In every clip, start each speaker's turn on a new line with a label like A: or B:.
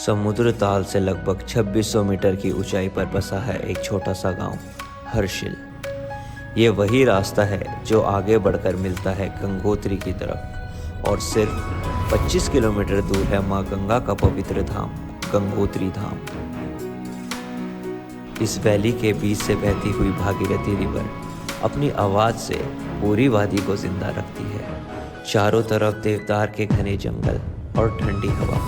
A: समुद्र ताल से लगभग 2600 मीटर की ऊंचाई पर बसा है एक छोटा सा गांव हर्षिल। ये वही रास्ता है जो आगे बढ़कर मिलता है गंगोत्री की तरफ और सिर्फ 25 किलोमीटर दूर है माँ गंगा का पवित्र धाम गंगोत्री धाम। इस वैली के बीच से बहती हुई भागीरथी रिवर अपनी आवाज़ से पूरी वादी को जिंदा रखती है। चारों तरफ देवदार के घने जंगल और ठंडी हवा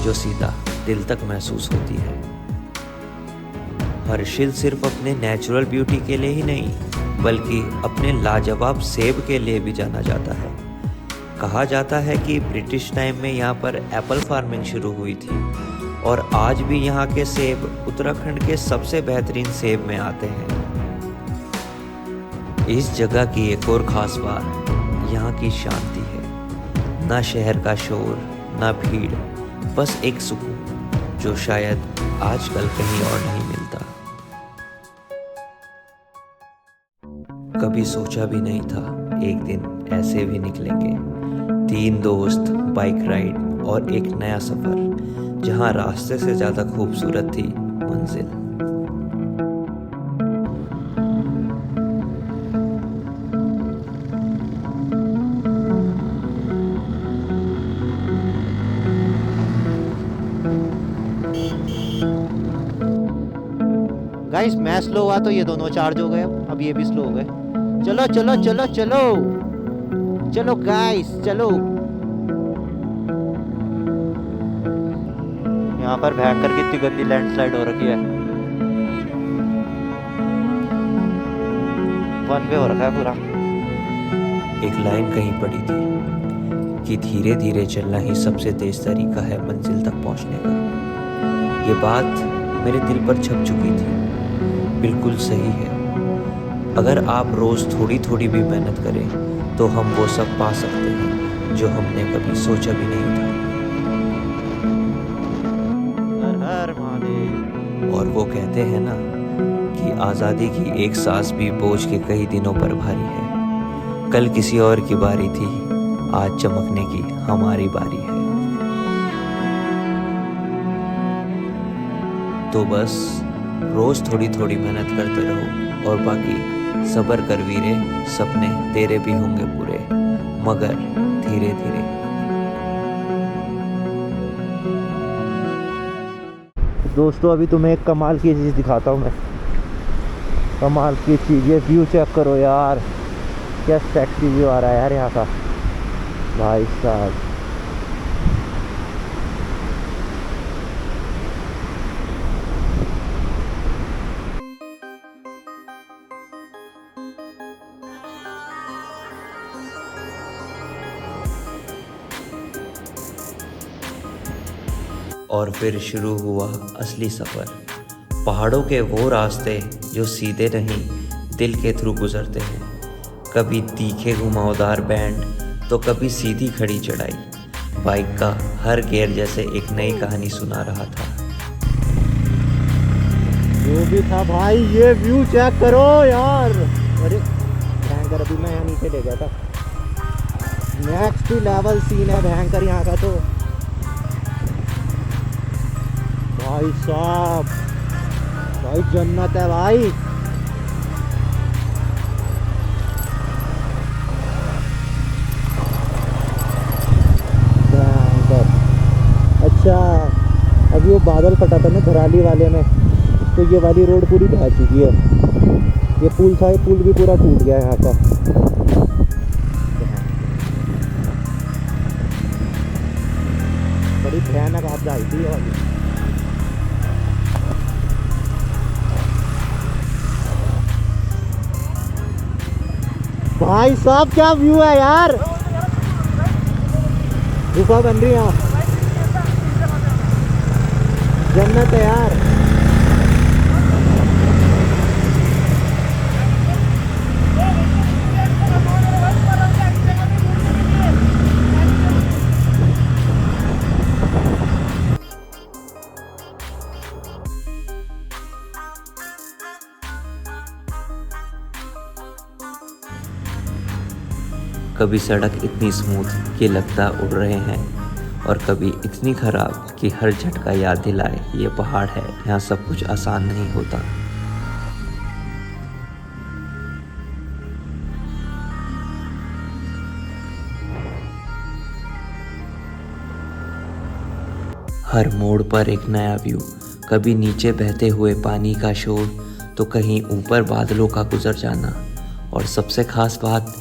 A: जो सीधा दिल तक महसूस होती है। हर्षिल सिर्फ अपने नेचुरल ब्यूटी के लिए ही नहीं बल्कि अपने लाजवाब सेब के लिए भी जाना जाता है। कहा जाता है कि ब्रिटिश टाइम में यहाँ पर एप्पल फार्मिंग शुरू हुई थी और आज भी यहाँ के सेब उत्तराखंड के सबसे बेहतरीन सेब में आते हैं। इस जगह की एक और खास बात यहाँ की शांति है। ना शहर का शोर ना भीड़, बस एक सुकून जो शायद आजकल कहीं और नहीं मिलता। कभी सोचा भी नहीं था एक दिन ऐसे भी निकलेंगे। 3 दोस्त, बाइक राइड और एक नया सफर जहां रास्ते से ज्यादा खूबसूरत थी मंजिल।
B: गाइस मैं स्लो हुआ तो ये दोनों चार्ज हो गए, अब ये भी स्लो हो गए। चलो चलो चलो चलो चलो गाइस चलो। यहाँ पर भयंकर कितनी गंदी लैंडस्लाइड हो रखी है। वन वे हो रखा है पूरा।
A: एक लाइन कहीं पड़ी थी कि धीरे धीरे चलना ही सबसे तेज तरीका है मंजिल तक पहुंचने का। ये बात मेरे दिल पर छप चुकी थी। बिल्कुल सही है। अगर आप रोज थोड़ी थोड़ी भी मेहनत करें तो हम वो सब पा सकते हैं जो हमने कभी सोचा भी नहीं था।
B: हर हर महादेव।
A: और वो कहते हैं ना कि आज़ादी की एक सांस भी बोझ के कई दिनों पर भारी है। कल किसी और की बारी थी, आज चमकने की हमारी बारी है। तो बस रोज थोड़ी थोड़ी मेहनत करते रहो और बाकी सब्र कर वीरे, सपने तेरे भी होंगे पूरे मगर धीरे धीरे।
B: दोस्तों अभी तुम्हें एक कमाल की चीज़ दिखाता हूँ मैं। कमाल की चीज़, ये व्यू चेक करो यार, क्या सेक्सी व्यू आ रहा है यार यहाँ का भाई साहब।
A: और फिर शुरू हुआ असली सफ़र। पहाड़ों के वो रास्ते जो सीधे नहीं दिल के थ्रू गुजरते हैं। कभी तीखे घुमावदार बैंड तो कभी सीधी खड़ी चढ़ाई। बाइक का हर गियर जैसे एक नई कहानी सुना रहा था।
B: जो भी था भाई, ये व्यू चेक करो यार। अरे भयंकर, अभी मैं यहाँ नीचे ले गया था। नेक्स्ट लेवल सीन है भयंकर यहाँ का तो भाई साहब। भाई जन्नत है भाई। अच्छा अभी वो बादल फटा था ना धराली वाले में, तो ये वाली रोड पूरी बह चुकी है। ये पुल था, ये पुल भी पूरा टूट गया यहाँ का। बड़ी भयानक आपदा आई थी ये वाली। भाई साहब क्या व्यू है यार। गुफा बन रही है यहाँ, जन्नत है यार।
A: कभी सड़क इतनी स्मूथ कि लगता उड़ रहे हैं और कभी इतनी खराब कि हर झटका याद दिलाए ये पहाड़ है, यहाँ सब कुछ आसान नहीं होता। हर मोड़ पर एक नया व्यू, कभी नीचे बहते हुए पानी का शोर तो कहीं ऊपर बादलों का गुजर जाना। और सबसे खास बात,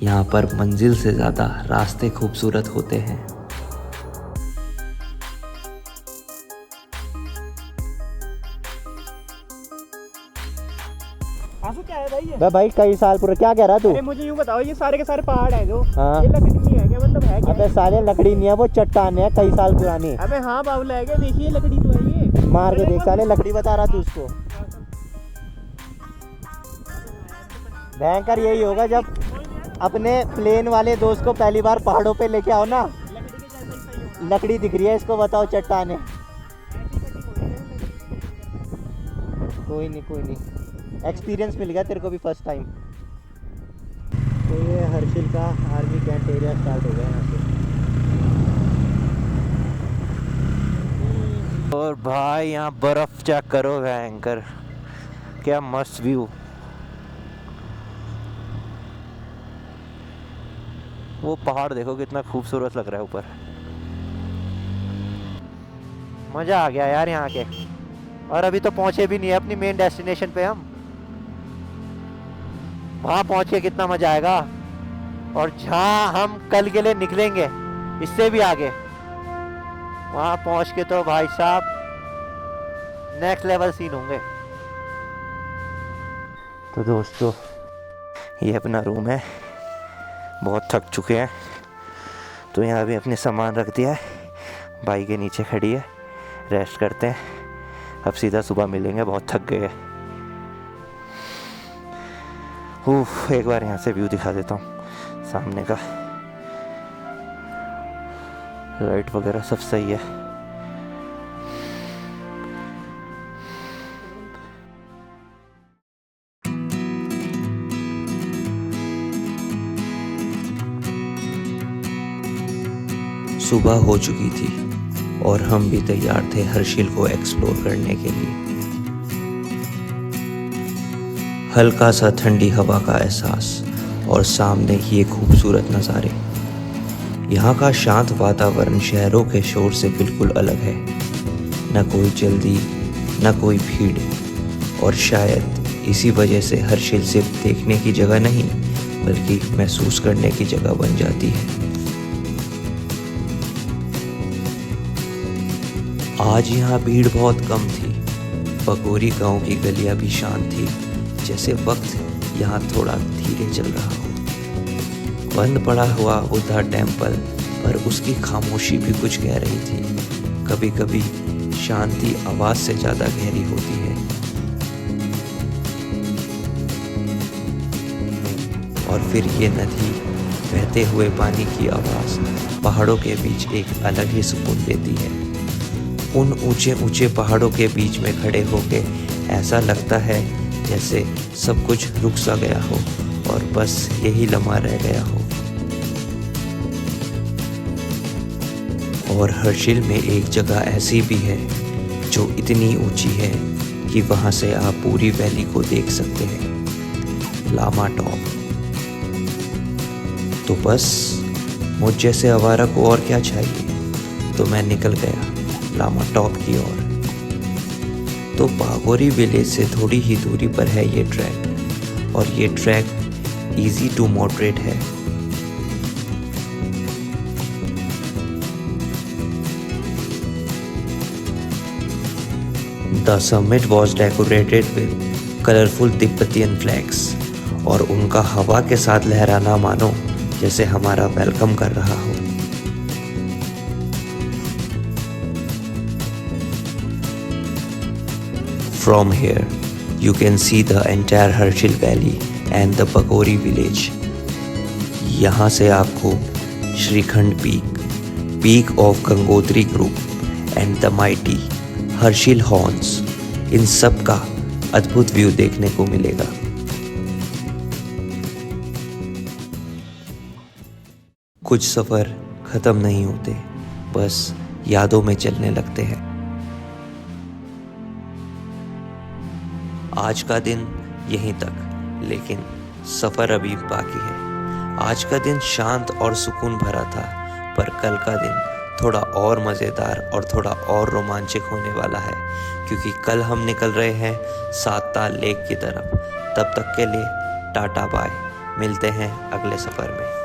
A: यहाँ पर मंजिल से ज़्यादा रास्ते खूबसूरत होते हैं।
C: आंसू क्या है भाई ये?
B: भाई कई साल पूरा क्या कह रहा तू?
C: अरे मुझे यूँ बताओ, ये सारे के सारे पहाड़ है जो
B: हाँ।
C: ये लकड़ी नहीं है क्या? मतलब है क्या?
B: अबे साले लकड़ी नहीं है, वो चट्टान है कई साल पुरानी।
C: अबे हाँ बाबूला है क्या? देखिए लकड़ी तो है ये।
B: मार के देख साले, लकड़ी बता रहा तू उसको। भयंकर यही होगा जब अपने प्लेन वाले दोस्त को पहली बार पहाड़ों पे लेके आओ ना, लकड़ी दिख रही है इसको बताओ चट्टान है। कोई नहीं, एक्सपीरियंस मिल गया तेरे को भी फर्स्ट टाइम। तो ये हर्षिल का आर्मी कैंट एरिया स्टार्ट हो गया यहाँ से। और भाई यहाँ बर्फ चेक करो भयंकर, क्या मस्त व्यू। वो पहाड़ देखो कितना खूबसूरत लग रहा है ऊपर। मज़ा आ गया यार यहाँ के। और अभी तो पहुँचे भी नहीं है अपनी मेन डेस्टिनेशन पे हम। वहाँ पहुँच के कितना मज़ा आएगा। और जहाँ हम कल के लिए निकलेंगे इससे भी आगे, वहाँ पहुँच के तो भाई साहब नेक्स्ट लेवल सीन होंगे। तो दोस्तों ये अपना रूम है, बहुत थक चुके हैं तो यहाँ भी अपने सामान रख दिया है, बाइक के नीचे खड़ी है, रेस्ट करते हैं। अब सीधा सुबह मिलेंगे, बहुत थक गए हैं। एक बार यहाँ से व्यू दिखा देता हूँ सामने का, लाइट वगैरह सब सही है।
A: सुबह हो चुकी थी और हम भी तैयार थे हर्षिल को एक्सप्लोर करने के लिए। हल्का सा ठंडी हवा का एहसास और सामने ये खूबसूरत नज़ारे। यहाँ का शांत वातावरण शहरों के शोर से बिल्कुल अलग है। न कोई जल्दी, न कोई भीड़। और शायद इसी वजह से हर्षिल सिर्फ देखने की जगह नहीं बल्कि महसूस करने की जगह बन जाती है। आज यहाँ भीड़ बहुत कम थी। पगोरी गांव की गलियां भी शांत थी, जैसे वक्त यहाँ थोड़ा धीरे चल रहा हो। बंद पड़ा हुआ बुद्धा टेम्पल पर उसकी खामोशी भी कुछ कह रही थी। कभी कभी शांति आवाज से ज्यादा गहरी होती है। और फिर ये नदी, बहते हुए पानी की आवाज पहाड़ों के बीच एक अलग ही सुकून देती है। उन ऊंचे ऊंचे पहाड़ों के बीच में खड़े होके ऐसा लगता है जैसे सब कुछ रुक सा गया हो और बस यही लम्हा रह गया हो। और हर्षिल में एक जगह ऐसी भी है जो इतनी ऊंची है कि वहां से आप पूरी वैली को देख सकते हैं, लामा टॉप। तो बस मुझ जैसे आवारा को और क्या चाहिए, तो मैं निकल गया लामा टॉप की ओर। तो बागोरी विलेज से थोड़ी ही दूरी पर है ये ट्रैक, और ये ट्रैक इजी टू मॉडरेट है। The summit was decorated with colourful Tibetan flags, और उनका हवा के साथ लहराना मानो जैसे हमारा वेलकम कर रहा हो। From here, you can see the entire Harshil Valley and the Pagori village. यहाँ से आपको Shrikhand peak of Gangotri group and the mighty Harsil horns, इन सब का अद्भुत व्यू देखने को मिलेगा। कुछ सफ़र ख़त्म नहीं होते, बस यादों में चलने लगते हैं। आज का दिन यहीं तक, लेकिन सफ़र अभी बाकी है। आज का दिन शांत और सुकून भरा था, पर कल का दिन थोड़ा और मज़ेदार और थोड़ा और रोमांचक होने वाला है, क्योंकि कल हम निकल रहे हैं सातताल लेक की तरफ। तब तक के लिए टाटा बाय, मिलते हैं अगले सफ़र में।